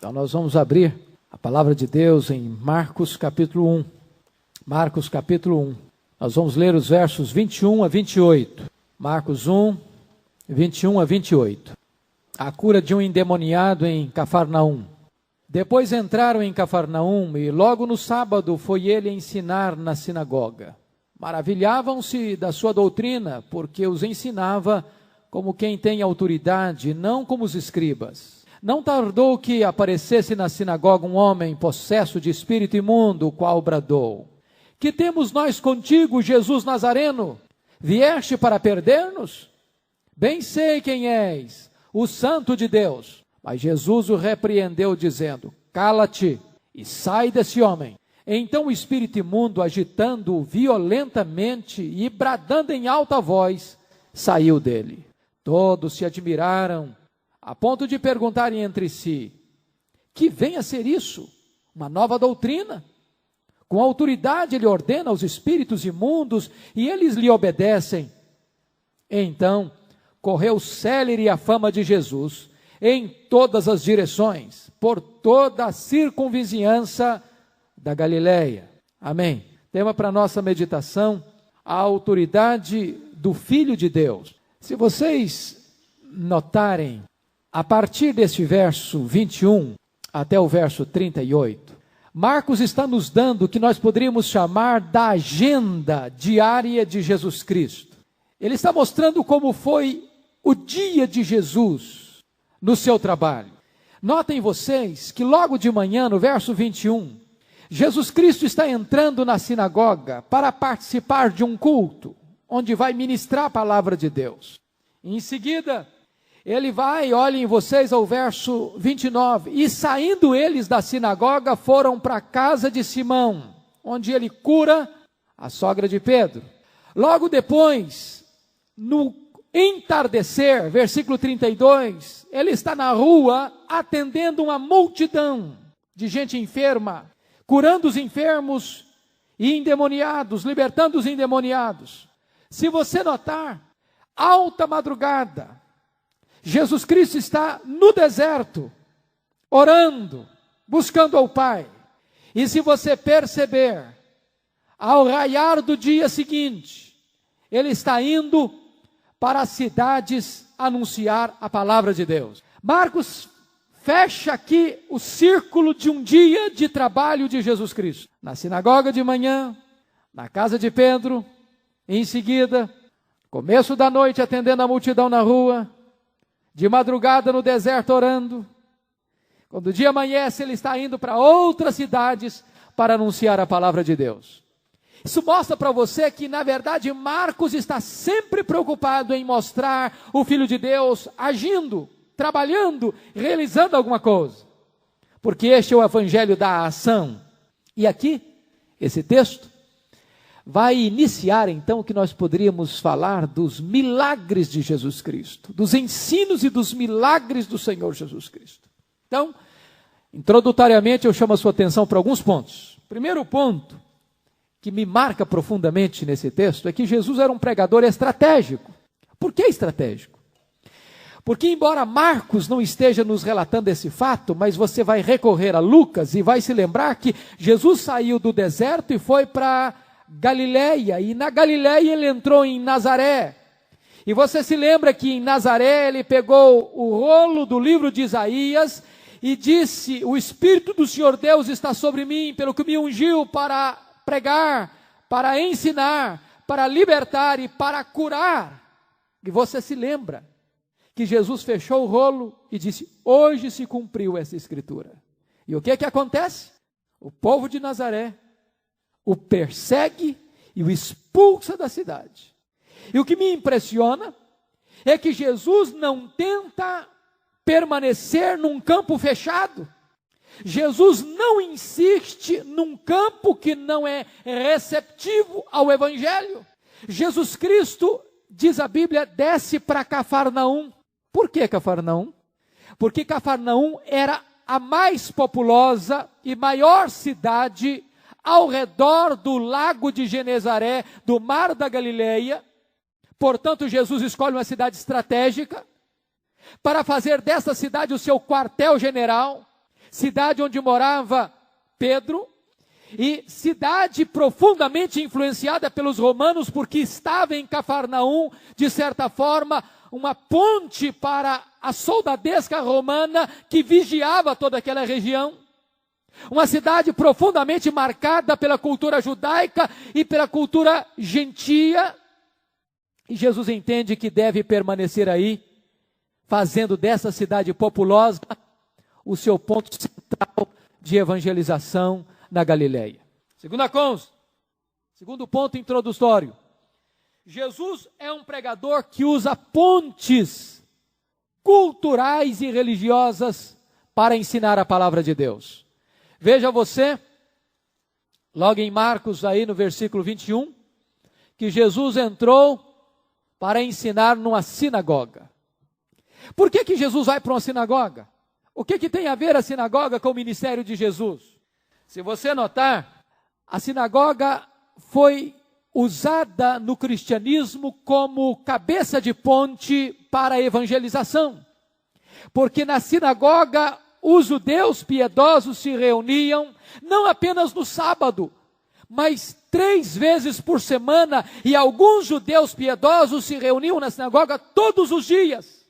Então nós vamos abrir a palavra de Deus em Marcos capítulo 1. Marcos capítulo 1. Nós vamos ler os versos 21 a 28. Marcos 1, 21 a 28. A cura de um endemoniado em Cafarnaum. Depois entraram em Cafarnaum e logo no sábado foi ele ensinar na sinagoga. Maravilhavam-se da sua doutrina, porque os ensinava como quem tem autoridade, não como os escribas. Não tardou que aparecesse na sinagoga um homem possesso de espírito imundo, o qual bradou: que temos nós contigo, Jesus Nazareno? Vieste para perder-nos? Bem sei quem és, o Santo de Deus. Mas Jesus o repreendeu, dizendo: cala-te e sai desse homem. Então o espírito imundo, agitando-o violentamente e bradando em alta voz, saiu dele. Todos se admiraram, a ponto de perguntarem entre si: que vem a ser isso? Uma nova doutrina? Com autoridade ele ordena aos espíritos imundos e eles lhe obedecem. Então correu célere a fama de Jesus em todas as direções, por toda a circunvizinhança da Galileia. Amém. Tema para nossa meditação: a autoridade do Filho de Deus. Se vocês notarem, a partir deste verso 21 até o verso 38, Marcos está nos dando o que nós poderíamos chamar da agenda diária de Jesus Cristo. Ele está mostrando como foi o dia de Jesus no seu trabalho. Notem vocês que logo de manhã, no verso 21, Jesus Cristo está entrando na sinagoga para participar de um culto, onde vai ministrar a palavra de Deus. Em seguida, ele vai, olhem vocês ao verso 29, e saindo eles da sinagoga, foram para a casa de Simão, onde ele cura a sogra de Pedro. Logo depois, no entardecer, versículo 32, ele está na rua atendendo uma multidão de gente enferma, curando os enfermos e endemoniados, libertando os endemoniados. Se você notar, alta madrugada, Jesus Cristo está no deserto, orando, buscando ao Pai. E se você perceber, ao raiar do dia seguinte, ele está indo para as cidades anunciar a palavra de Deus. Marcos fecha aqui o círculo de um dia de trabalho de Jesus Cristo. Na sinagoga de manhã, na casa de Pedro, em seguida, começo da noite atendendo a multidão na rua, de madrugada no deserto orando. Quando o dia amanhece, ele está indo para outras cidades para anunciar a palavra de Deus. Isso mostra para você que, na verdade, Marcos está sempre preocupado em mostrar o Filho de Deus agindo, trabalhando, realizando alguma coisa. Porque este é o evangelho da ação. E aqui, esse texto vai iniciar então o que nós poderíamos falar dos milagres de Jesus Cristo, dos ensinos e dos milagres do Senhor Jesus Cristo. Então, introdutoriamente eu chamo a sua atenção para alguns pontos. Primeiro ponto que me marca profundamente nesse texto é que Jesus era um pregador estratégico. Por que estratégico? Porque embora Marcos não esteja nos relatando esse fato, mas você vai recorrer a Lucas e vai se lembrar que Jesus saiu do deserto e foi para Galileia, e na Galileia ele entrou em Nazaré. E você se lembra que em Nazaré ele pegou o rolo do livro de Isaías e disse: o Espírito do Senhor Deus está sobre mim, pelo que me ungiu para pregar, para ensinar, para libertar e para curar. E você se lembra que Jesus fechou o rolo e disse: hoje se cumpriu essa escritura. E o que é que acontece? O povo de Nazaré o persegue e o expulsa da cidade. E o que me impressiona é que Jesus não tenta permanecer num campo fechado. Jesus não insiste num campo que não é receptivo ao evangelho. Jesus Cristo, diz a Bíblia, desce para Cafarnaum. Por que Cafarnaum? Porque Cafarnaum era a mais populosa e maior cidade ao redor do lago de Genezaré, do mar da Galileia. Portanto, Jesus escolhe uma cidade estratégica para fazer dessa cidade o seu quartel-general. cidade onde morava Pedro, e cidade profundamente influenciada pelos romanos, porque estava em Cafarnaum, de certa forma, uma ponte para a soldadesca romana que vigiava toda aquela região. Uma cidade profundamente marcada pela cultura judaica e pela cultura gentia. E Jesus entende que deve permanecer aí, fazendo dessa cidade populosa o seu ponto central de evangelização na Galileia. Segundo ponto introdutório. Jesus é um pregador que usa pontes culturais e religiosas para ensinar a palavra de Deus. Veja você, logo em Marcos, aí no versículo 21, que Jesus entrou para ensinar numa sinagoga. Por que Jesus vai para uma sinagoga? O que tem a ver a sinagoga com o ministério de Jesus? Se você notar, a sinagoga foi usada no cristianismo como cabeça de ponte para a evangelização. Porque na sinagoga os judeus piedosos se reuniam, não apenas no sábado, mas 3 vezes por semana, e alguns judeus piedosos se reuniam na sinagoga todos os dias.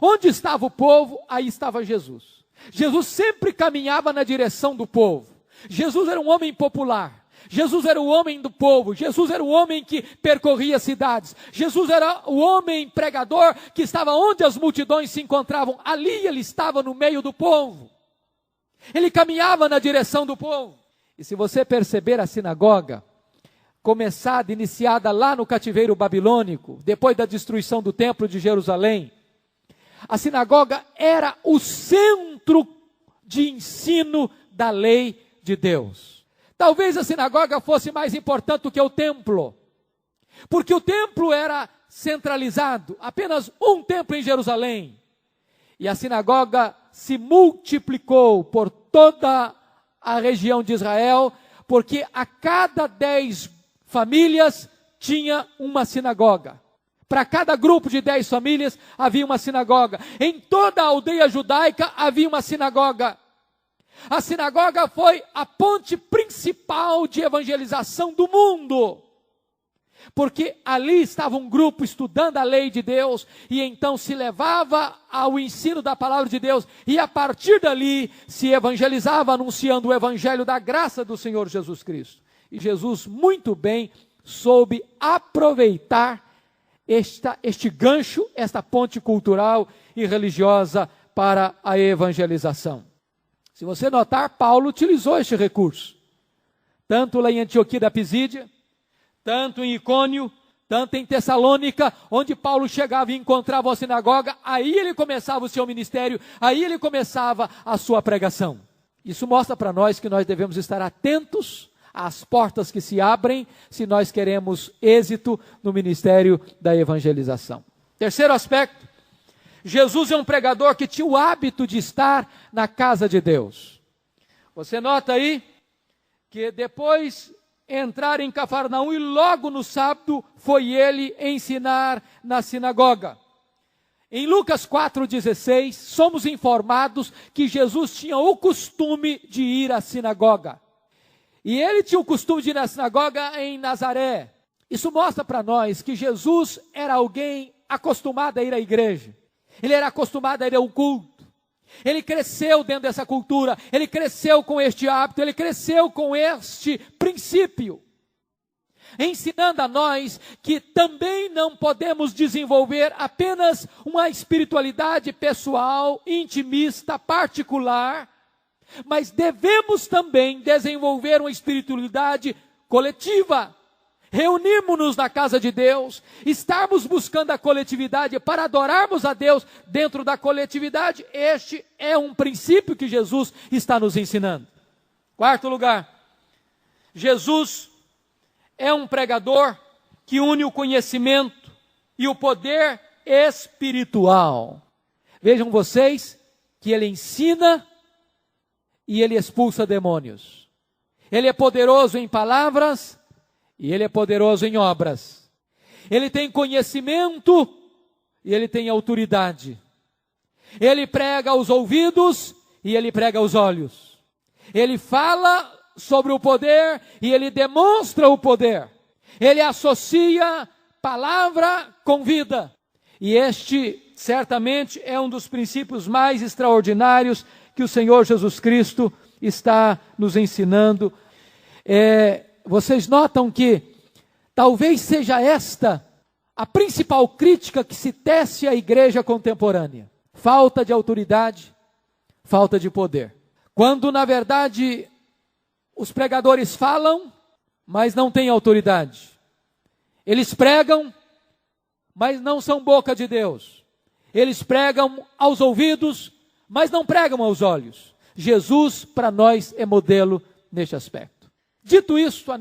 Onde estava o povo, aí estava Jesus. Jesus sempre caminhava na direção do povo. Jesus era um homem popular. Jesus era o homem do povo. Jesus era o homem que percorria cidades. Jesus era o homem pregador que estava onde as multidões se encontravam. Ali ele estava no meio do povo. Ele caminhava na direção do povo. E se você perceber a sinagoga, iniciada lá no cativeiro babilônico, depois da destruição do templo de Jerusalém, a sinagoga era o centro de ensino da lei de Deus. Talvez a sinagoga fosse mais importante do que o templo, porque o templo era centralizado, apenas um templo em Jerusalém, e a sinagoga se multiplicou por toda a região de Israel, porque a cada 10 famílias tinha uma sinagoga. Para cada grupo de 10 famílias havia uma sinagoga. Em toda a aldeia judaica havia uma sinagoga. A sinagoga foi a ponte principal de evangelização do mundo. Porque ali estava um grupo estudando a lei de Deus, e então se levava ao ensino da palavra de Deus, e a partir dali se evangelizava, anunciando o evangelho da graça do Senhor Jesus Cristo. E Jesus muito bem soube aproveitar este gancho, esta ponte cultural e religiosa para a evangelização. Se você notar, Paulo utilizou este recurso, tanto lá em Antioquia da Pisídia, tanto em Icônio, tanto em Tessalônica, onde Paulo chegava e encontrava uma sinagoga, aí ele começava o seu ministério, aí ele começava a sua pregação. Isso mostra para nós que nós devemos estar atentos às portas que se abrem, se nós queremos êxito no ministério da evangelização. Terceiro aspecto, Jesus é um pregador que tinha o hábito de estar na casa de Deus. Você nota aí que depois entrar em Cafarnaum e logo no sábado foi ele ensinar na sinagoga. Em Lucas 4,16, somos informados que Jesus tinha o costume de ir à sinagoga. E ele tinha o costume de ir na sinagoga em Nazaré. Isso mostra para nós que Jesus era alguém acostumado a ir à igreja. Ele era acostumado a ir ao culto. Ele cresceu dentro dessa cultura, ele cresceu com este hábito, ele cresceu com este princípio, ensinando a nós que também não podemos desenvolver apenas uma espiritualidade pessoal, intimista, particular, mas devemos também desenvolver uma espiritualidade coletiva. Reunimos-nos na casa de Deus, estarmos buscando a coletividade para adorarmos a Deus dentro da coletividade. Este é um princípio que Jesus está nos ensinando. Quarto lugar, Jesus é um pregador que une o conhecimento e o poder espiritual. Vejam vocês que ele ensina e ele expulsa demônios. Ele é poderoso em palavras e ele é poderoso em obras. Ele tem conhecimento e ele tem autoridade. Ele prega aos ouvidos e ele prega os olhos. Ele fala sobre o poder e ele demonstra o poder. Ele associa palavra com vida. E este, certamente, é um dos princípios mais extraordinários que o Senhor Jesus Cristo está nos ensinando. Vocês notam que talvez seja esta a principal crítica que se tece à igreja contemporânea. Falta de autoridade, falta de poder. Quando, na verdade, os pregadores falam, mas não têm autoridade. Eles pregam, mas não são boca de Deus. Eles pregam aos ouvidos, mas não pregam aos olhos. Jesus, para nós, é modelo neste aspecto. Dito isso,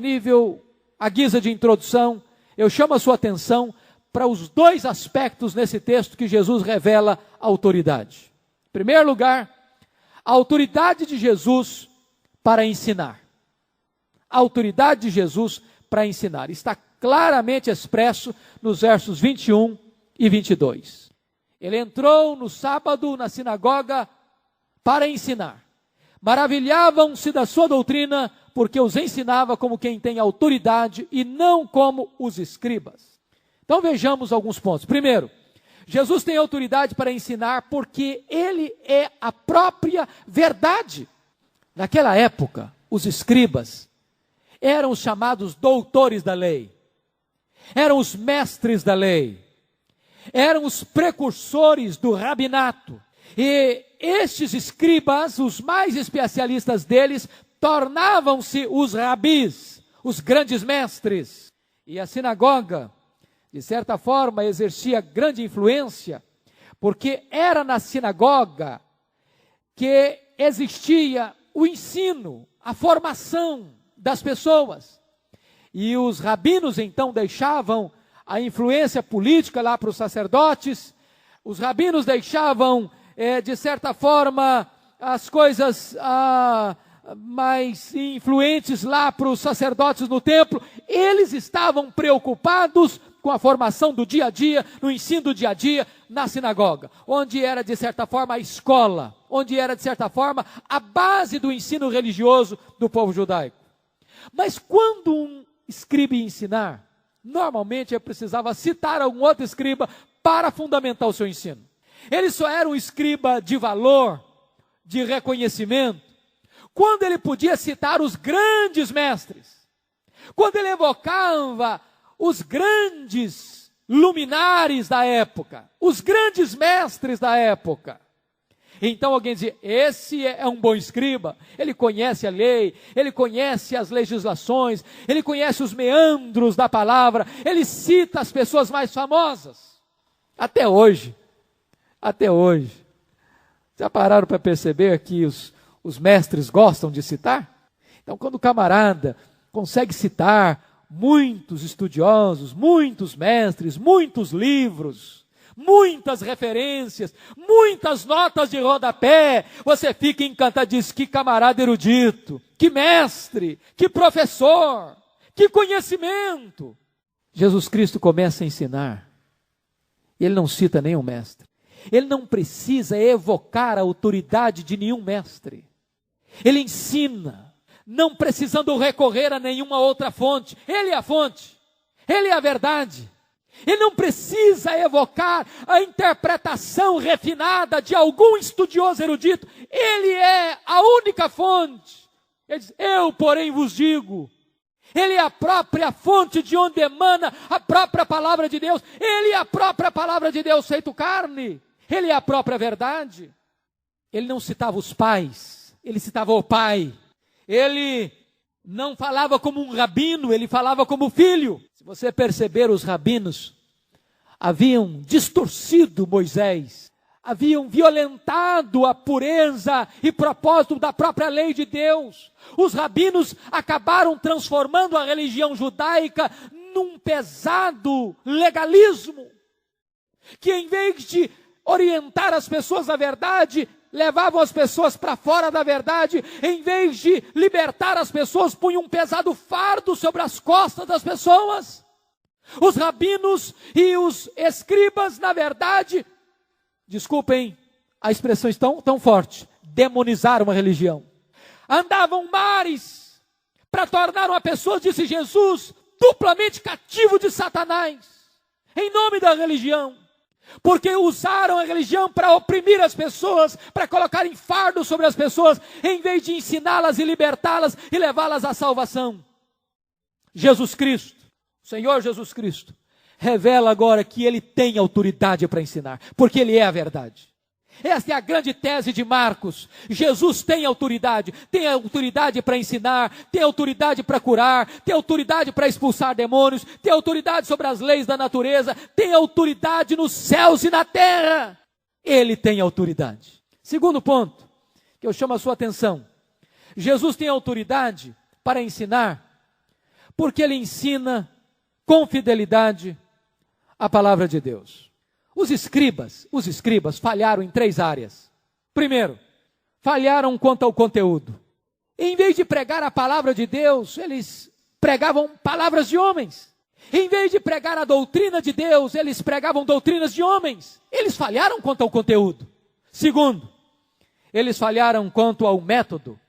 à guisa de introdução, eu chamo a sua atenção para os dois aspectos nesse texto que Jesus revela a autoridade. Em primeiro lugar, a autoridade de Jesus para ensinar. A autoridade de Jesus para ensinar. Está claramente expresso nos versos 21 e 22. Ele entrou no sábado na sinagoga para ensinar. Maravilhavam-se da sua doutrina, porque os ensinava como quem tem autoridade e não como os escribas. Então vejamos alguns pontos. Primeiro, Jesus tem autoridade para ensinar porque ele é a própria verdade. Naquela época, os escribas eram os chamados doutores da lei. Eram os mestres da lei. Eram os precursores do rabinato. E estes escribas, os mais especialistas deles, tornavam-se os rabis, os grandes mestres. E a sinagoga, de certa forma, exercia grande influência, porque era na sinagoga que existia o ensino, a formação das pessoas. E os rabinos, então, deixavam a influência política lá para os sacerdotes, os rabinos deixavam, de certa forma, as coisas mais influentes lá para os sacerdotes no templo. Eles estavam preocupados com a formação do dia a dia, no ensino do dia a dia, na sinagoga, onde era, de certa forma, a escola, onde era, de certa forma, a base do ensino religioso do povo judaico. Mas quando um escriba ia ensinar, normalmente ele precisava citar algum outro escriba para fundamentar o seu ensino. Ele só era um escriba de valor, de reconhecimento, quando ele podia citar os grandes mestres, quando ele evocava os grandes luminares da época, os grandes mestres da época. Então alguém dizia, esse é um bom escriba, ele conhece a lei, ele conhece as legislações, ele conhece os meandros da palavra, ele cita as pessoas mais famosas. Até hoje, já pararam para perceber que os mestres gostam de citar? Então quando o camarada consegue citar muitos estudiosos, muitos mestres, muitos livros, muitas referências, muitas notas de rodapé, você fica encantado, diz, que camarada erudito, que mestre, que professor, que conhecimento. Jesus Cristo começa a ensinar, ele não cita nenhum mestre, ele não precisa evocar a autoridade de nenhum mestre, ele ensina, não precisando recorrer a nenhuma outra fonte, ele é a fonte, ele é a verdade. Ele não precisa evocar a interpretação refinada de algum estudioso erudito. Ele é a única fonte. Ele diz, eu, porém, vos digo. Ele é a própria fonte de onde emana a própria palavra de Deus. Ele é a própria palavra de Deus feito carne. Ele é a própria verdade. Ele não citava os pais, ele citava o Pai. Ele não falava como um rabino, ele falava como filho. Se você perceber, os rabinos haviam distorcido Moisés, haviam violentado a pureza e propósito da própria lei de Deus. Os rabinos acabaram transformando a religião judaica num pesado legalismo, que em vez de orientar as pessoas à verdade, levavam as pessoas para fora da verdade, em vez de libertar as pessoas, punham um pesado fardo sobre as costas das pessoas. Os rabinos e os escribas, na verdade, desculpem a expressão tão forte, demonizaram a religião. Andavam mares para tornar uma pessoa, disse Jesus, duplamente cativo de Satanás, em nome da religião. Porque usaram a religião para oprimir as pessoas, para colocarem fardo sobre as pessoas, em vez de ensiná-las e libertá-las e levá-las à salvação. Jesus Cristo, o Senhor Jesus Cristo, revela agora que Ele tem autoridade para ensinar, porque Ele é a verdade. Esta é a grande tese de Marcos. Jesus tem autoridade para ensinar, tem autoridade para curar, tem autoridade para expulsar demônios, tem autoridade sobre as leis da natureza, tem autoridade nos céus e na terra. Ele tem autoridade. Segundo ponto, que eu chamo a sua atenção. Jesus tem autoridade para ensinar, porque Ele ensina com fidelidade a palavra de Deus. Os escribas falharam em 3 áreas. Primeiro, falharam quanto ao conteúdo. Em vez de pregar a palavra de Deus, eles pregavam palavras de homens. Em vez de pregar a doutrina de Deus, eles pregavam doutrinas de homens. Eles falharam quanto ao conteúdo. Segundo, eles falharam quanto ao método.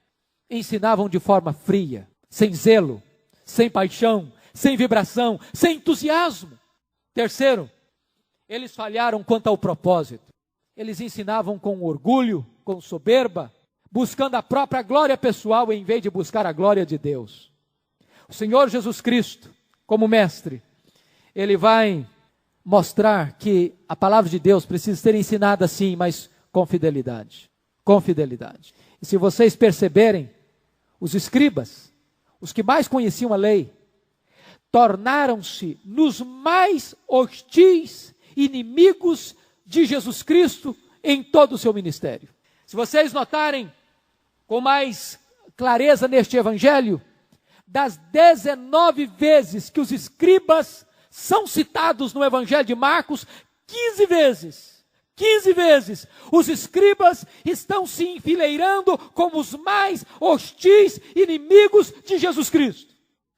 Ensinavam de forma fria, sem zelo, sem paixão, sem vibração, sem entusiasmo. Terceiro, eles falharam quanto ao propósito. Eles ensinavam com orgulho, com soberba, buscando a própria glória pessoal em vez de buscar a glória de Deus. O Senhor Jesus Cristo, como mestre, Ele vai mostrar que a palavra de Deus precisa ser ensinada sim, mas com fidelidade. Com fidelidade. E se vocês perceberem, os escribas, os que mais conheciam a lei, tornaram-se nos mais hostis inimigos de Jesus Cristo em todo o seu ministério. Se vocês notarem com mais clareza neste evangelho, das 19 vezes que os escribas são citados no evangelho de Marcos, 15 vezes, os escribas estão se enfileirando como os mais hostis inimigos de Jesus Cristo,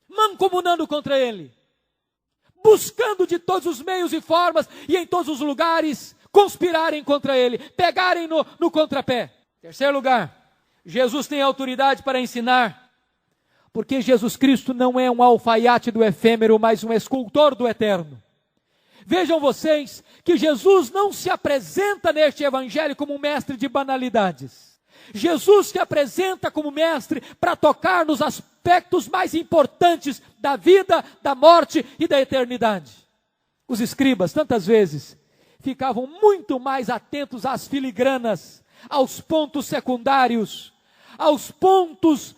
mancomunando contra Ele, buscando de todos os meios e formas e em todos os lugares conspirarem contra Ele, pegarem no contrapé. Terceiro lugar, Jesus tem autoridade para ensinar, porque Jesus Cristo não é um alfaiate do efêmero, mas um escultor do eterno. Vejam vocês que Jesus não se apresenta neste evangelho como um mestre de banalidades. Jesus se apresenta como mestre para tocar nos aspectos mais importantes da vida, da morte e da eternidade. Os escribas, tantas vezes, ficavam muito mais atentos às filigranas, aos pontos secundários, aos pontos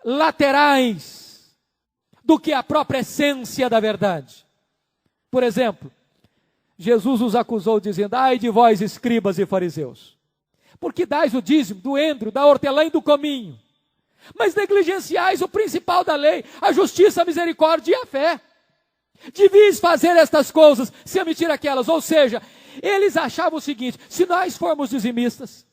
laterais, do que a própria essência da verdade. Por exemplo, Jesus os acusou dizendo: ai de vós, escribas e fariseus, porque dais o dízimo do endro, da hortelã e do cominho, mas negligenciais o principal da lei, a justiça, a misericórdia e a fé. Devias fazer estas coisas, se omitir aquelas. Ou seja, eles achavam o seguinte: se nós formos dizimistas,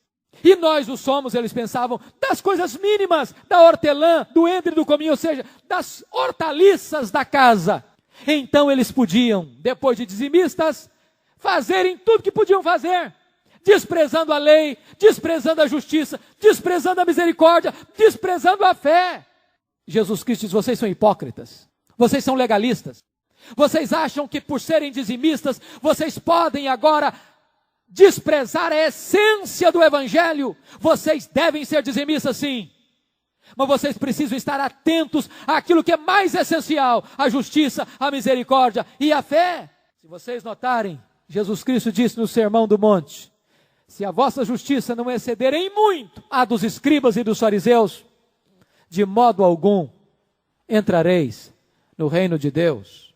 e nós o somos, eles pensavam, das coisas mínimas, da hortelã, do endro e do cominho, ou seja, das hortaliças da casa, então eles podiam, depois de dizimistas, fazerem tudo que podiam fazer, desprezando a lei, desprezando a justiça, desprezando a misericórdia, desprezando a fé. Jesus Cristo diz: vocês são hipócritas, vocês são legalistas, vocês acham que por serem dizimistas, vocês podem agora desprezar a essência do evangelho. Vocês devem ser dizimistas sim, mas vocês precisam estar atentos àquilo que é mais essencial: a justiça, a misericórdia e a fé. Se vocês notarem, Jesus Cristo disse no Sermão do Monte: se a vossa justiça não exceder em muito a dos escribas e dos fariseus, de modo algum entrareis no reino de Deus.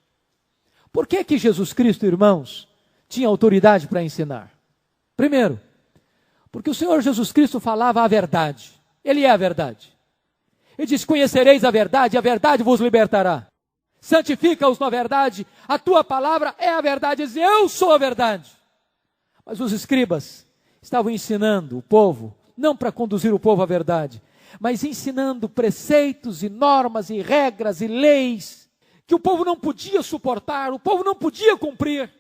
Por que Jesus Cristo, irmãos, tinha autoridade para ensinar? Primeiro, porque o Senhor Jesus Cristo falava a verdade. Ele é a verdade. Ele diz: conhecereis a verdade, e a verdade vos libertará. Santifica-os na verdade, a tua palavra é a verdade. Ele diz: eu sou a verdade. Mas os escribas estavam ensinando o povo, não para conduzir o povo à verdade, mas ensinando preceitos e normas e regras e leis que o povo não podia suportar, o povo não podia cumprir.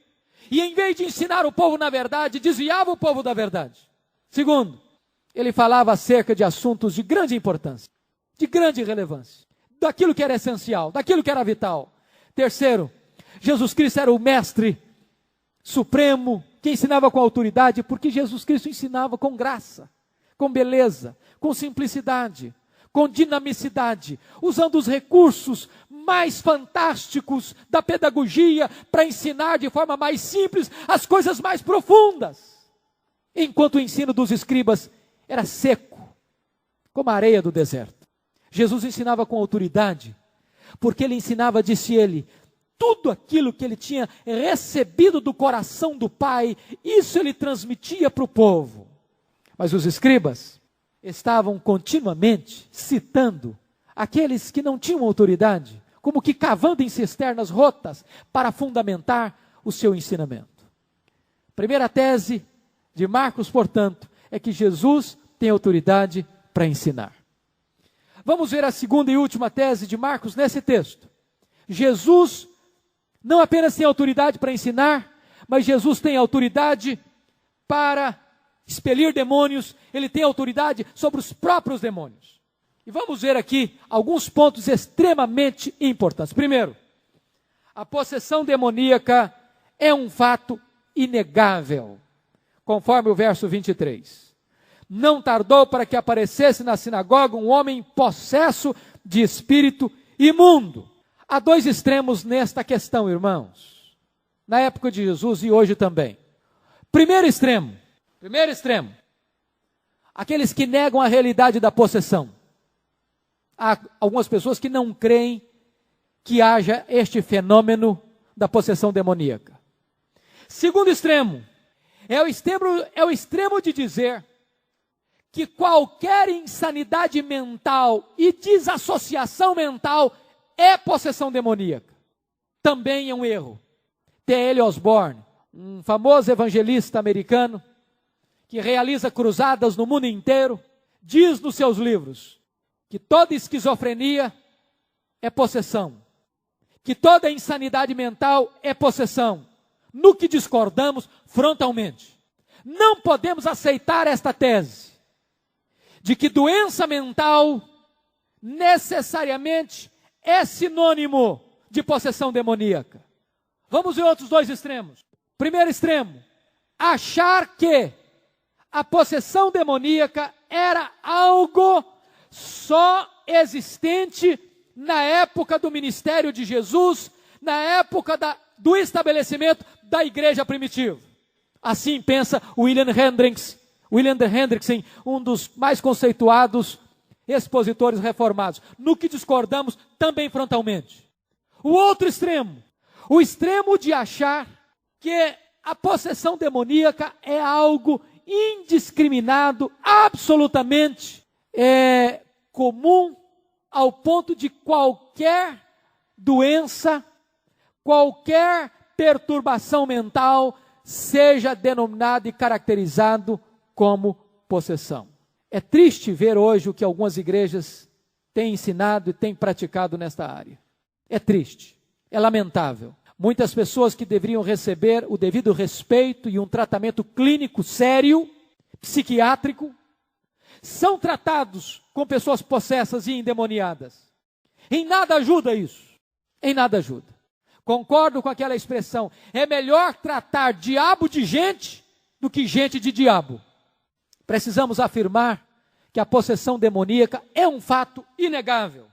E em vez de ensinar o povo na verdade, desviava o povo da verdade. Segundo, Ele falava acerca de assuntos de grande importância, de grande relevância, daquilo que era essencial, daquilo que era vital. Terceiro, Jesus Cristo era o mestre supremo, que ensinava com autoridade, porque Jesus Cristo ensinava com graça, com beleza, com simplicidade, com dinamicidade, usando os recursos mais fantásticos da pedagogia para ensinar de forma mais simples as coisas mais profundas. Enquanto o ensino dos escribas era seco, como a areia do deserto. Jesus ensinava com autoridade, porque ele ensinava, disse ele, tudo aquilo que ele tinha recebido do coração do Pai, isso ele transmitia para o povo. Mas os escribas estavam continuamente citando aqueles que não tinham autoridade, como que cavando em cisternas rotas para fundamentar o seu ensinamento. Primeira tese de Marcos, portanto, é que Jesus tem autoridade para ensinar. Vamos ver a segunda e última tese de Marcos nesse texto. Jesus não apenas tem autoridade para ensinar, mas Jesus tem autoridade para expelir demônios, ele tem autoridade sobre os próprios demônios. E vamos ver aqui alguns pontos extremamente importantes. Primeiro, a possessão demoníaca é um fato inegável, conforme o verso 23. Não tardou para que aparecesse na sinagoga um homem possesso de espírito imundo. Há dois extremos nesta questão, irmãos, na época de Jesus e hoje também. Primeiro extremo, aqueles que negam a realidade da possessão. Há algumas pessoas que não creem que haja este fenômeno da possessão demoníaca. Segundo extremo, é o extremo de dizer que qualquer insanidade mental e desassociação mental é possessão demoníaca. Também é um erro. T.L. Osborne, um famoso evangelista americano, que realiza cruzadas no mundo inteiro, diz nos seus livros que toda esquizofrenia é possessão, que toda insanidade mental é possessão, no que discordamos frontalmente. Não podemos aceitar esta tese de que doença mental necessariamente é sinônimo de possessão demoníaca. Vamos ver outros dois extremos. Primeiro extremo, achar que a possessão demoníaca era algo só existente na época do ministério de Jesus, na época do estabelecimento da igreja primitiva. Assim pensa William Hendrickson, um dos mais conceituados expositores reformados, no que discordamos também frontalmente. O outro extremo, o extremo de achar que a possessão demoníaca é algo indiscriminado, absolutamente comum, ao ponto de qualquer doença, qualquer perturbação mental seja denominado e caracterizado como possessão. É triste ver hoje o que algumas igrejas têm ensinado e têm praticado nesta área. É triste, é lamentável. Muitas pessoas que deveriam receber o devido respeito e um tratamento clínico sério, psiquiátrico, são tratados com pessoas possessas e endemoniadas. Em nada ajuda isso. Em nada ajuda. Concordo com aquela expressão, é melhor tratar diabo de gente do que gente de diabo. Precisamos afirmar que a possessão demoníaca é um fato inegável.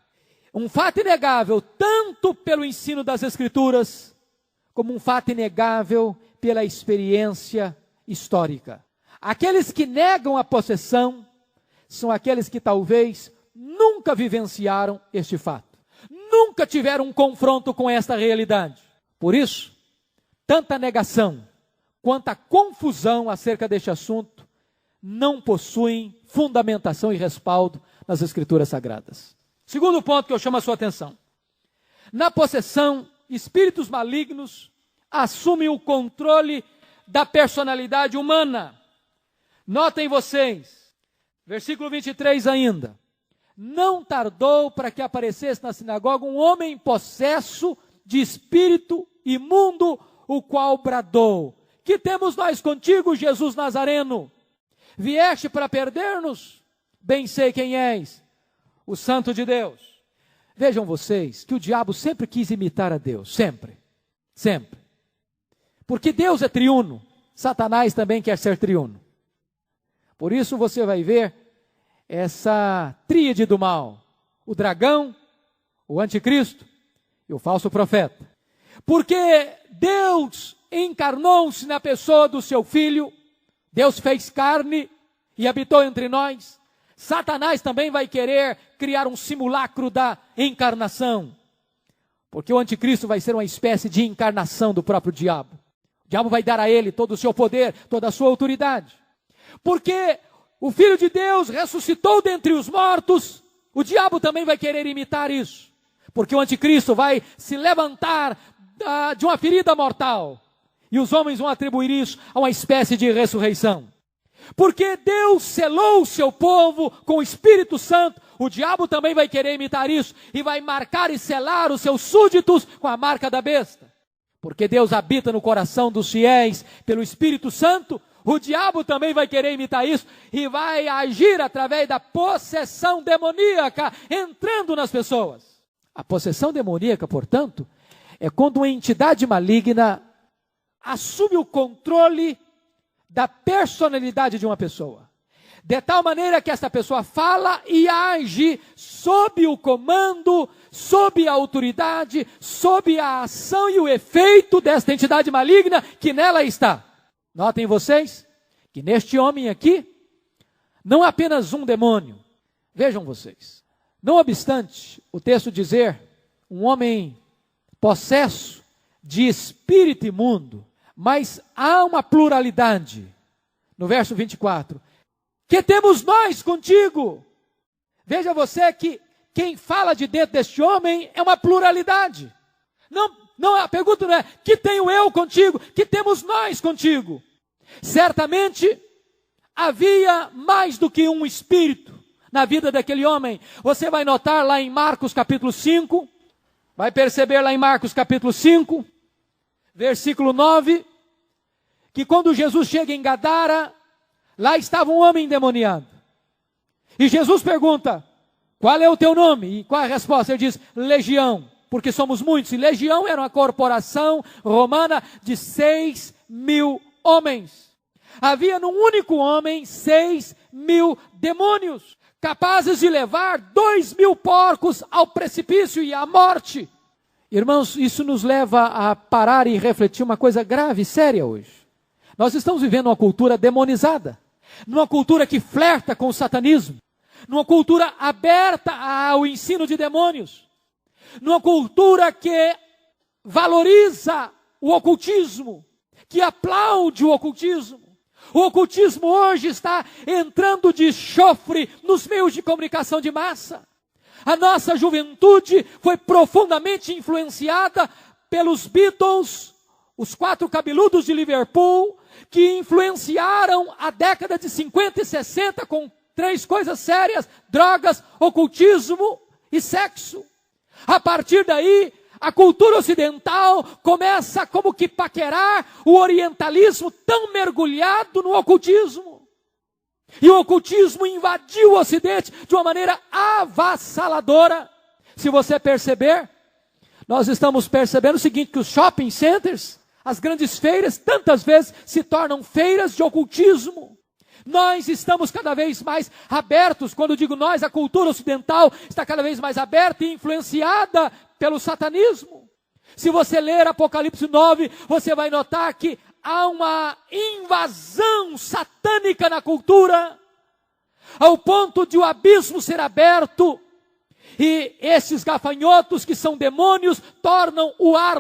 Um fato inegável tanto pelo ensino das Escrituras, como um fato inegável pela experiência histórica. Aqueles que negam a possessão são aqueles que talvez nunca vivenciaram este fato. Nunca tiveram um confronto com esta realidade. Por isso, tanta negação quanto a confusão acerca deste assunto não possuem fundamentação e respaldo nas Escrituras Sagradas. Segundo ponto que eu chamo a sua atenção. Na possessão, espíritos malignos assumem o controle da personalidade humana. Notem vocês, versículo 23 ainda. Não tardou para que aparecesse na sinagoga um homem possesso de espírito imundo, o qual bradou: que temos nós contigo, Jesus Nazareno? Vieste para perder-nos? Bem sei quem és, o Santo de Deus. Vejam vocês que o diabo sempre quis imitar a Deus, sempre, sempre. Porque Deus é triuno, Satanás também quer ser triuno. Por isso você vai ver essa tríade do mal, o dragão, o anticristo e o falso profeta. Porque Deus encarnou-se na pessoa do seu Filho, Deus fez carne e habitou entre nós. Satanás também vai querer criar um simulacro da encarnação, porque o anticristo vai ser uma espécie de encarnação do próprio diabo. O diabo vai dar a ele todo o seu poder, toda a sua autoridade. Porque o Filho de Deus ressuscitou dentre os mortos, o diabo também vai querer imitar isso. Porque o anticristo vai se levantar de uma ferida mortal, e os homens vão atribuir isso a uma espécie de ressurreição. Porque Deus selou o seu povo com o Espírito Santo, o diabo também vai querer imitar isso, e vai marcar e selar os seus súditos com a marca da besta. Porque Deus habita no coração dos fiéis pelo Espírito Santo, o diabo também vai querer imitar isso, e vai agir através da possessão demoníaca, entrando nas pessoas. A possessão demoníaca, portanto, é quando uma entidade maligna assume o controle da personalidade de uma pessoa, de tal maneira que essa pessoa fala e age sob o comando, sob a autoridade, sob a ação e o efeito desta entidade maligna que nela está. Notem vocês que neste homem aqui, não há apenas um demônio. Vejam vocês, não obstante o texto dizer um homem possesso de espírito imundo, mas há uma pluralidade. No verso 24, que temos nós contigo? Veja você que quem fala de dentro deste homem é uma pluralidade. Não, a pergunta não é, que tenho eu contigo? Que temos nós contigo? Certamente, havia mais do que um espírito na vida daquele homem. Você vai notar lá em Marcos capítulo 5, vai perceber lá em Marcos capítulo 5, versículo 9, que quando Jesus chega em Gadara, lá estava um homem endemoniado. E Jesus pergunta, qual é o teu nome? E qual é a resposta? Ele diz, Legião, porque somos muitos. E Legião era uma corporação romana de 6.000 homens. Havia num único homem 6.000 demônios, capazes de levar 2.000 porcos ao precipício e à morte. Irmãos, isso nos leva a parar e refletir uma coisa grave, séria hoje. Nós estamos vivendo uma cultura demonizada, numa cultura que flerta com o satanismo, numa cultura aberta ao ensino de demônios, numa cultura que valoriza o ocultismo, que aplaude o ocultismo. O ocultismo hoje está entrando de chofre nos meios de comunicação de massa. A nossa juventude foi profundamente influenciada pelos Beatles, os 4 cabeludos de Liverpool, que influenciaram a década de 50 e 60 com 3 coisas sérias: drogas, ocultismo e sexo. A partir daí, a cultura ocidental começa como que paquerar o orientalismo tão mergulhado no ocultismo. E o ocultismo invadiu o Ocidente de uma maneira avassaladora. Se você perceber, nós estamos percebendo o seguinte, que os shopping centers, as grandes feiras, tantas vezes se tornam feiras de ocultismo. Nós estamos cada vez mais abertos, quando digo nós, a cultura ocidental está cada vez mais aberta e influenciada pelo satanismo. Se você ler Apocalipse 9, você vai notar que há uma invasão satânica na cultura, ao ponto de o abismo ser aberto, e esses gafanhotos que são demônios tornam o ar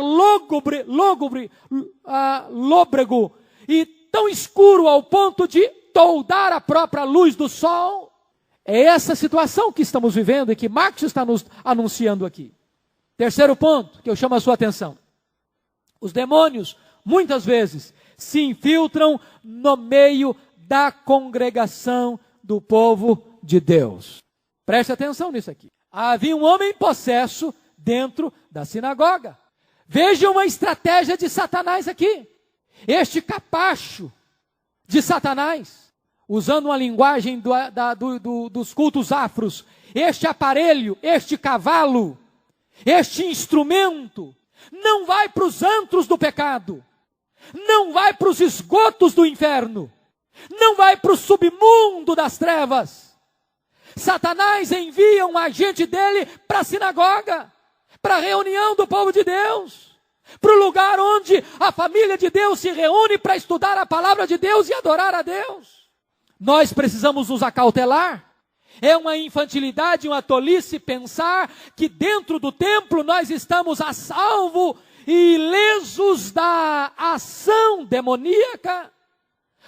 lôbrego e tão escuro ao ponto de toldar a própria luz do sol. É essa situação que estamos vivendo e que Marcos está nos anunciando aqui. Terceiro ponto que eu chamo a sua atenção. Os demônios, muitas vezes, se infiltram no meio da congregação do povo de Deus. Preste atenção nisso aqui. Havia um homem possesso dentro da sinagoga. Veja uma estratégia de Satanás aqui. Este capacho de Satanás, usando uma linguagem dos cultos afros, este aparelho, este cavalo, este instrumento, não vai para os antros do pecado, não vai para os esgotos do inferno, não vai para o submundo das trevas. Satanás envia um agente dele para a sinagoga, para a reunião do povo de Deus, para o lugar onde a família de Deus se reúne para estudar a palavra de Deus e adorar a Deus. Nós precisamos nos acautelar. É uma infantilidade, uma tolice pensar que dentro do templo nós estamos a salvo e ilesos da ação demoníaca.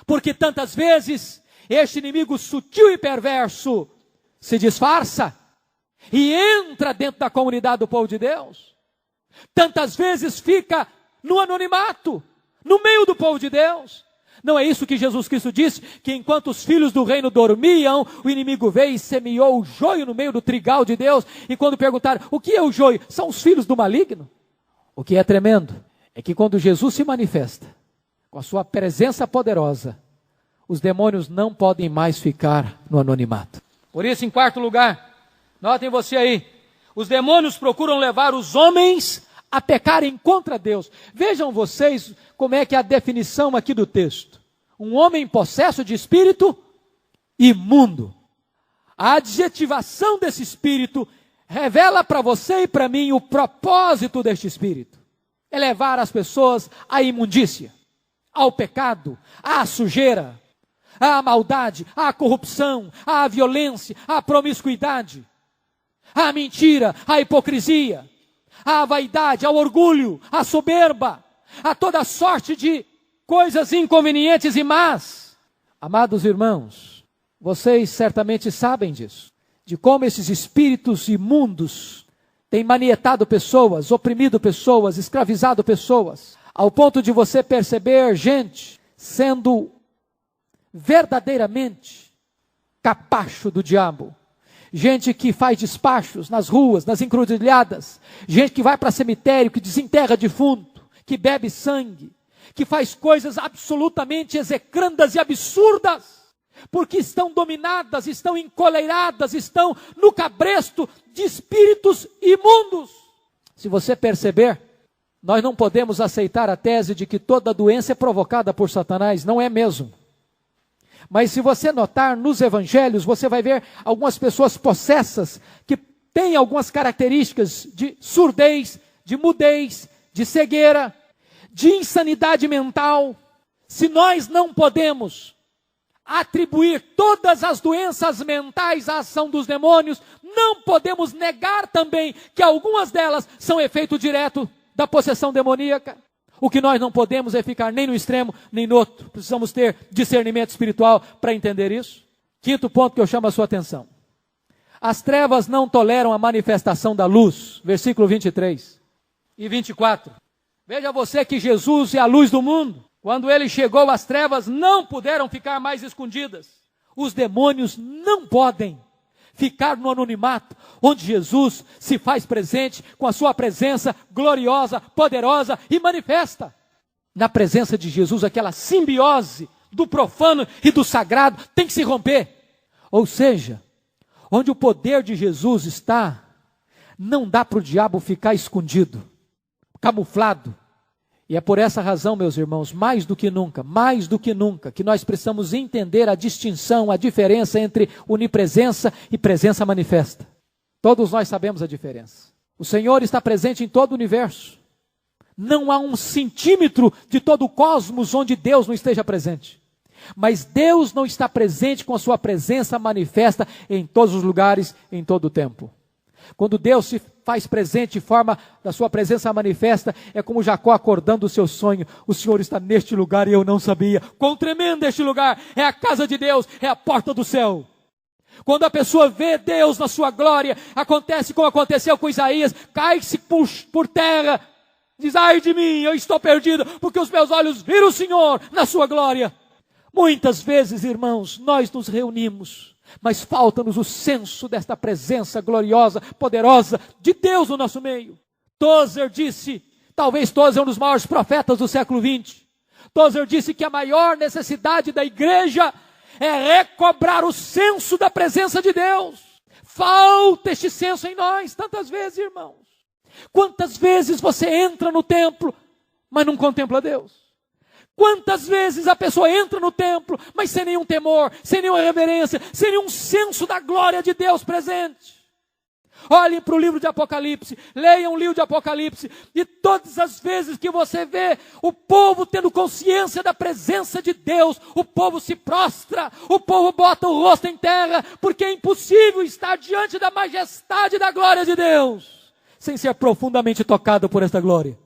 Porque tantas vezes este inimigo sutil e perverso se disfarça e entra dentro da comunidade do povo de Deus. Tantas vezes fica no anonimato, no meio do povo de Deus. Não é isso que Jesus Cristo disse, que enquanto os filhos do reino dormiam, o inimigo veio e semeou o joio no meio do trigal de Deus. E quando perguntaram, o que é o joio? São os filhos do maligno. O que é tremendo é que quando Jesus se manifesta, com a sua presença poderosa, os demônios não podem mais ficar no anonimato. Por isso, em quarto lugar, notem você aí, os demônios procuram levar os homens a pecarem contra Deus. Vejam vocês como é que é a definição aqui do texto. Um homem possesso de espírito imundo. A adjetivação desse espírito revela para você e para mim o propósito deste espírito. É levar as pessoas à imundícia, ao pecado, à sujeira, à maldade, à corrupção, à violência, à promiscuidade, à mentira, à hipocrisia, à vaidade, ao orgulho, à soberba, a toda sorte de coisas inconvenientes e más. Amados irmãos, vocês certamente sabem disso, de como esses espíritos imundos têm manietado pessoas, oprimido pessoas, escravizado pessoas, ao ponto de você perceber gente sendo verdadeiramente capacho do diabo. Gente que faz despachos nas ruas, nas encruzilhadas, gente que vai para cemitério, que desenterra defunto, que bebe sangue, que faz coisas absolutamente execrandas e absurdas, porque estão dominadas, estão encoleiradas, estão no cabresto de espíritos imundos. Se você perceber, nós não podemos aceitar a tese de que toda doença é provocada por Satanás, não é mesmo. Mas se você notar nos evangelhos, você vai ver algumas pessoas possessas que têm algumas características de surdez, de mudez, de cegueira, de insanidade mental. Se nós não podemos atribuir todas as doenças mentais à ação dos demônios, não podemos negar também que algumas delas são efeito direto da possessão demoníaca. O que nós não podemos é ficar nem no extremo, nem no outro. Precisamos ter discernimento espiritual para entender isso. Quinto ponto que eu chamo a sua atenção. As trevas não toleram a manifestação da luz. Versículo 23 e 24. Veja você que Jesus é a luz do mundo. Quando ele chegou, as trevas não puderam ficar mais escondidas. Os demônios não podem ficar no anonimato, onde Jesus se faz presente com a sua presença gloriosa, poderosa e manifesta. Na presença de Jesus, aquela simbiose do profano e do sagrado tem que se romper. Ou seja, onde o poder de Jesus está, não dá para o diabo ficar escondido, camuflado. E é por essa razão, meus irmãos, mais do que nunca, que nós precisamos entender a distinção, a diferença entre onipresença e presença manifesta. Todos nós sabemos a diferença. O Senhor está presente em todo o universo. Não há um centímetro de todo o cosmos onde Deus não esteja presente. Mas Deus não está presente com a sua presença manifesta em todos os lugares, em todo o tempo. Quando Deus se faz presente em forma da sua presença manifesta, é como Jacó acordando do seu sonho. O Senhor está neste lugar e eu não sabia. Quão tremendo este lugar! É a casa de Deus, é a porta do céu. Quando a pessoa vê Deus na sua glória, acontece como aconteceu com Isaías, cai-se por terra, diz, ai de mim, eu estou perdido, porque os meus olhos viram o Senhor na sua glória. Muitas vezes, irmãos, nós nos reunimos, mas falta-nos o senso desta presença gloriosa, poderosa de Deus no nosso meio. Tozer disse, talvez Tozer é um dos maiores profetas do século XX, Tozer disse que a maior necessidade da igreja é recobrar o senso da presença de Deus. Falta este senso em nós, tantas vezes, irmãos. Quantas vezes você entra no templo, mas não contempla Deus? Quantas vezes a pessoa entra no templo, mas sem nenhum temor, sem nenhuma reverência, sem nenhum senso da glória de Deus presente? Olhem para o livro de Apocalipse, leiam o livro de Apocalipse, e todas as vezes que você vê o povo tendo consciência da presença de Deus, o povo se prostra, o povo bota o rosto em terra, porque é impossível estar diante da majestade da glória de Deus, sem ser profundamente tocado por esta glória.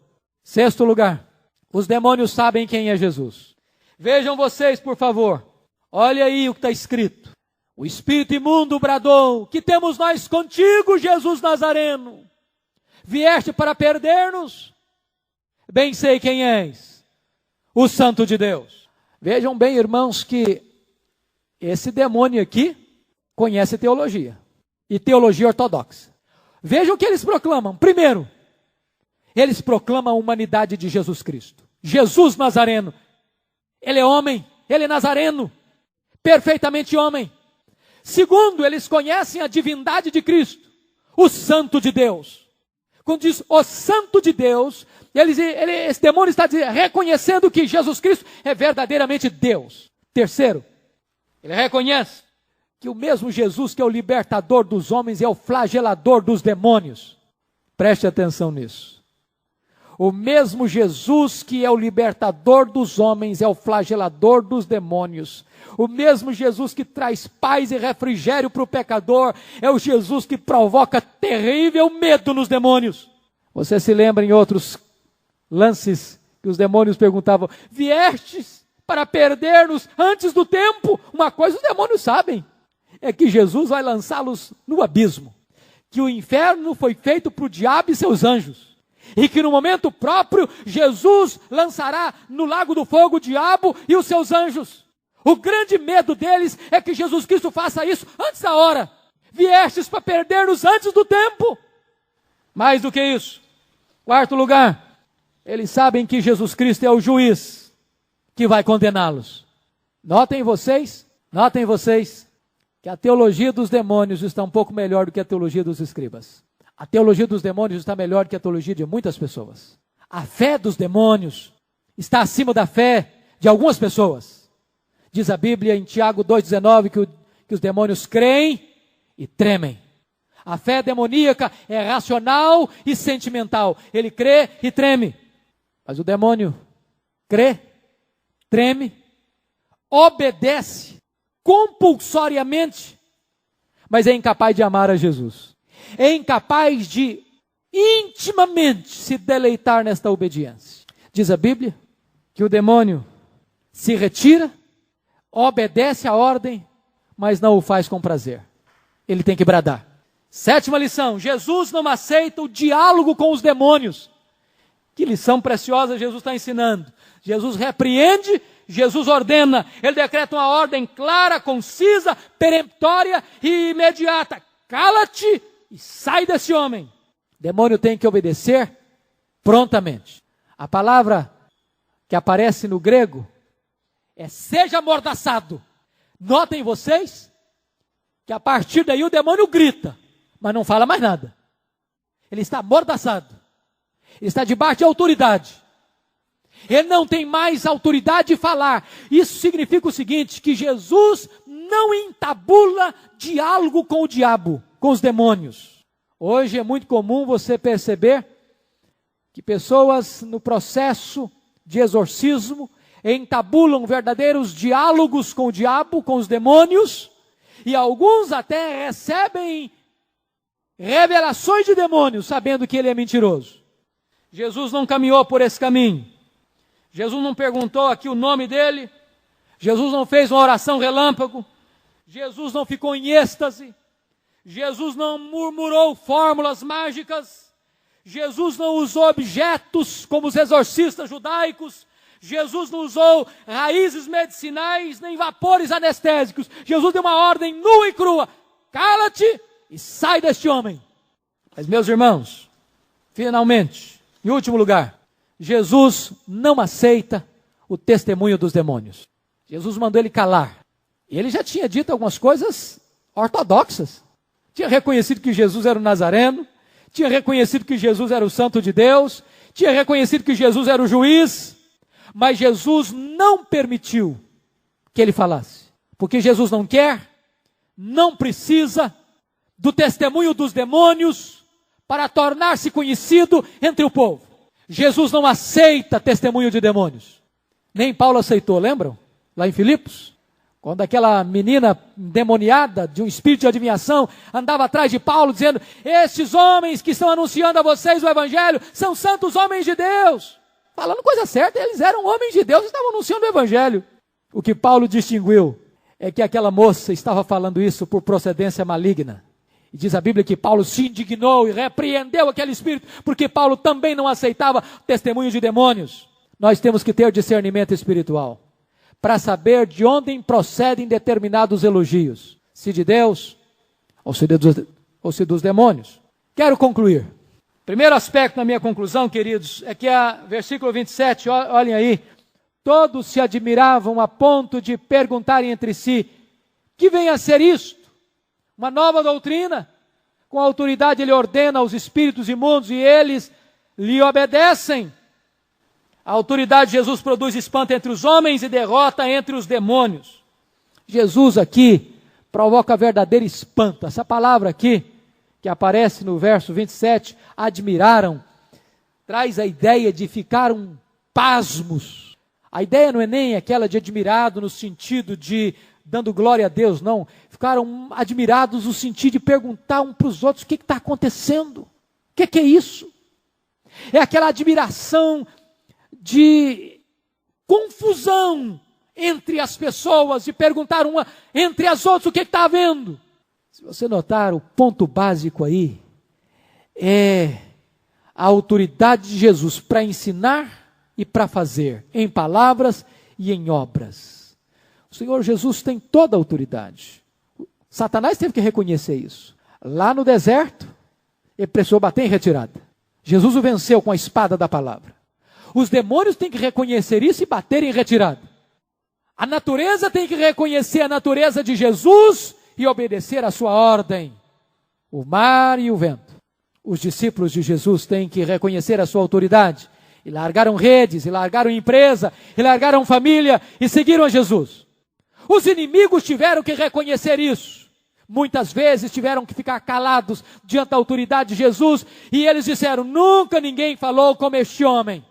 Sexto lugar, os demônios sabem quem é Jesus. Vejam vocês, por favor, olha aí o que está escrito. O espírito imundo bradou: que temos nós contigo, Jesus Nazareno? Vieste para perder-nos? Bem sei quem és, o Santo de Deus. Vejam bem, irmãos, que esse demônio aqui conhece teologia, e teologia ortodoxa. Vejam o que eles proclamam. Primeiro, eles proclamam a humanidade de Jesus Cristo. Jesus Nazareno. Ele é homem, ele é nazareno, perfeitamente homem. Segundo, eles conhecem a divindade de Cristo, o Santo de Deus. Quando diz o Santo de Deus, esse demônio está reconhecendo que Jesus Cristo é verdadeiramente Deus. Terceiro, ele reconhece que o mesmo Jesus que é o libertador dos homens é o flagelador dos demônios. Preste atenção nisso. O mesmo Jesus que é o libertador dos homens é o flagelador dos demônios. O mesmo Jesus que traz paz e refrigério para o pecador é o Jesus que provoca terrível medo nos demônios. Você se lembra em outros lances que os demônios perguntavam: viestes para perder-nos antes do tempo? Uma coisa os demônios sabem, é que Jesus vai lançá-los no abismo, que o inferno foi feito para o diabo e seus anjos, e que no momento próprio Jesus lançará no lago do fogo o diabo e os seus anjos. O grande medo deles é que Jesus Cristo faça isso antes da hora. Viestes para perder-nos antes do tempo. Mais do que isso, quarto lugar, eles sabem que Jesus Cristo é o juiz que vai condená-los. Notem vocês que a teologia dos demônios está um pouco melhor do que a teologia dos escribas. A teologia dos demônios está melhor do que a teologia de muitas pessoas. A fé dos demônios está acima da fé de algumas pessoas. Diz a Bíblia em Tiago 2,19 que os demônios creem e tremem. A fé demoníaca é racional e sentimental. Ele crê e treme. Mas o demônio crê, treme, obedece compulsoriamente, mas é incapaz de amar a Jesus. É incapaz de intimamente se deleitar nesta obediência. Diz a Bíblia que o demônio se retira, obedece a ordem, mas não o faz com prazer. Ele tem que bradar. Sétima lição: Jesus não aceita o diálogo com os demônios. Que lição preciosa Jesus está ensinando. Jesus repreende, Jesus ordena. Ele decreta uma ordem clara, concisa, peremptória e imediata: cala-te e sai desse homem. O demônio tem que obedecer prontamente. A palavra que aparece no grego é seja amordaçado. Notem vocês que a partir daí o demônio grita, mas não fala mais nada. Ele está amordaçado. Ele está debaixo de autoridade. Ele não tem mais autoridade de falar. Isso significa o seguinte, que Jesus não entabula diálogo com o diabo, com os demônios. Hoje é muito comum você perceber que pessoas no processo de exorcismo entabulam verdadeiros diálogos com o diabo, com os demônios, e alguns até recebem revelações de demônios, sabendo que ele é mentiroso. Jesus não caminhou por esse caminho. Jesus não perguntou aqui o nome dele. Jesus não fez uma oração relâmpago. Jesus não ficou em êxtase. Jesus não murmurou fórmulas mágicas. Jesus não usou objetos como os exorcistas judaicos. Jesus não usou raízes medicinais nem vapores anestésicos. Jesus deu uma ordem nua e crua: cala-te e sai deste homem. Mas, meus irmãos, finalmente, em último lugar, Jesus não aceita o testemunho dos demônios. Jesus mandou ele calar. Ele já tinha dito algumas coisas ortodoxas. Tinha reconhecido que Jesus era o Nazareno, tinha reconhecido que Jesus era o Santo de Deus, tinha reconhecido que Jesus era o juiz, mas Jesus não permitiu que ele falasse, porque Jesus não quer, não precisa do testemunho dos demônios para tornar-se conhecido entre o povo. Jesus não aceita testemunho de demônios. Nem Paulo aceitou, lembram? Lá em Filipos, quando aquela menina endemoniada de um espírito de adivinhação andava atrás de Paulo dizendo: estes homens que estão anunciando a vocês o evangelho são santos homens de Deus. Falando coisa certa, eles eram homens de Deus e estavam anunciando o evangelho. O que Paulo distinguiu é que aquela moça estava falando isso por procedência maligna. E diz a Bíblia que Paulo se indignou e repreendeu aquele espírito, porque Paulo também não aceitava testemunho de demônios. Nós temos que ter discernimento espiritual para saber de onde procedem determinados elogios, se de Deus ou se dos demônios. Quero concluir. Primeiro aspecto na minha conclusão, queridos, é que versículo 27, olhem aí, todos se admiravam a ponto de perguntarem entre si: que vem a ser isto? Uma nova doutrina? Com autoridade ele ordena aos espíritos imundos e eles lhe obedecem. A autoridade de Jesus produz espanto entre os homens e derrota entre os demônios. Jesus aqui provoca verdadeiro espanto. Essa palavra aqui, que aparece no verso 27, admiraram, traz a ideia de ficaram pasmos. A ideia não é nem aquela de admirado no sentido de dando glória a Deus, não. Ficaram admirados no sentido de perguntar um para os outros: o que está acontecendo? O que é isso? É aquela admiração de confusão entre as pessoas, de perguntar uma entre as outras o que está havendo. Se você notar, o ponto básico aí é a autoridade de Jesus para ensinar e para fazer, em palavras e em obras. O Senhor Jesus tem toda a autoridade. Satanás teve que reconhecer isso. Lá no deserto, ele precisou bater em retirada. Jesus o venceu com a espada da palavra. Os demônios têm que reconhecer isso e bater em retirada. A natureza tem que reconhecer a natureza de Jesus e obedecer à sua ordem. O mar e o vento. Os discípulos de Jesus têm que reconhecer a sua autoridade. E largaram redes, e largaram empresa, e largaram família, e seguiram a Jesus. Os inimigos tiveram que reconhecer isso. Muitas vezes tiveram que ficar calados diante da autoridade de Jesus, e eles disseram: nunca ninguém falou como este homem.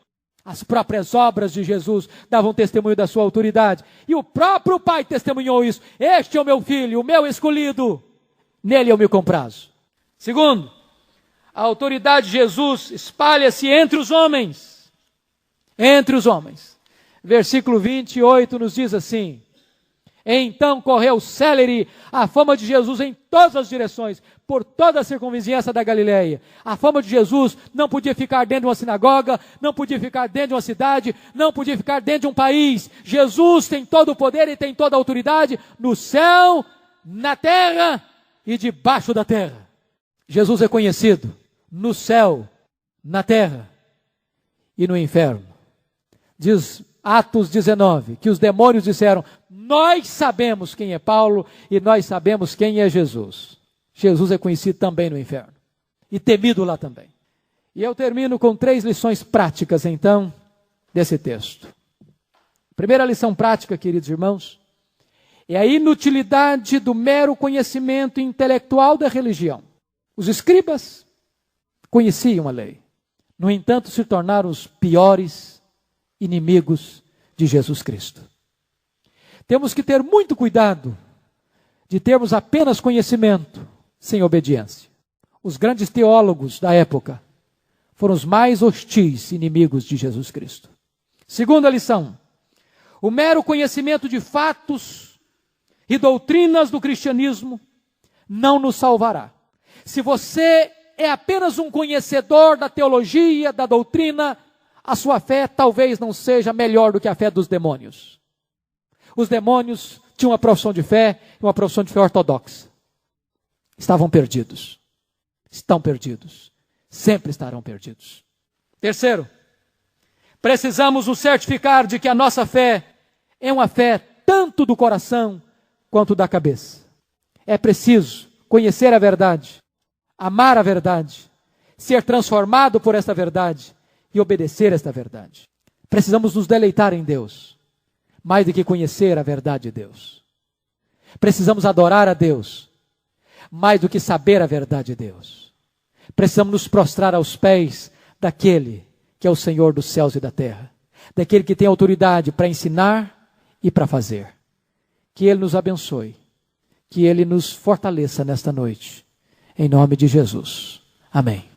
As próprias obras de Jesus davam testemunho da sua autoridade. E o próprio Pai testemunhou isso. Este é o meu filho, o meu escolhido. Nele eu me comprazo. Segundo, a autoridade de Jesus espalha-se entre os homens. Entre os homens. Versículo 28 nos diz assim: então correu célere a fama de Jesus em todas as direções, por toda a circunvizinhança da Galileia. A fama de Jesus não podia ficar dentro de uma sinagoga, não podia ficar dentro de uma cidade, não podia ficar dentro de um país. Jesus tem todo o poder e tem toda a autoridade no céu, na terra e debaixo da terra. Jesus é conhecido no céu, na terra e no inferno. Diz Atos 19, que os demônios disseram: nós sabemos quem é Paulo e nós sabemos quem é Jesus. Jesus é conhecido também no inferno e temido lá também. E eu termino com 3 lições práticas, então, desse texto. Primeira lição prática, queridos irmãos, é a inutilidade do mero conhecimento intelectual da religião. Os escribas conheciam a lei, no entanto, se tornaram os piores inimigos de Jesus Cristo. Temos que ter muito cuidado de termos apenas conhecimento sem obediência. Os grandes teólogos da época foram os mais hostis inimigos de Jesus Cristo. Segunda lição: o mero conhecimento de fatos e doutrinas do cristianismo não nos salvará. Se você é apenas um conhecedor da teologia, da doutrina, a sua fé talvez não seja melhor do que a fé dos demônios. Os demônios tinham uma profissão de fé, uma profissão de fé ortodoxa. Estavam perdidos. Estão perdidos. Sempre estarão perdidos. Terceiro, precisamos nos certificar de que a nossa fé é uma fé tanto do coração quanto da cabeça. É preciso conhecer a verdade, amar a verdade, ser transformado por esta verdade e obedecer esta verdade. Precisamos nos deleitar em Deus, mais do que conhecer a verdade de Deus. Precisamos adorar a Deus, mais do que saber a verdade de Deus. Precisamos nos prostrar aos pés daquele que é o Senhor dos céus e da terra, daquele que tem autoridade para ensinar e para fazer. Que Ele nos abençoe, que Ele nos fortaleça nesta noite, em nome de Jesus. Amém.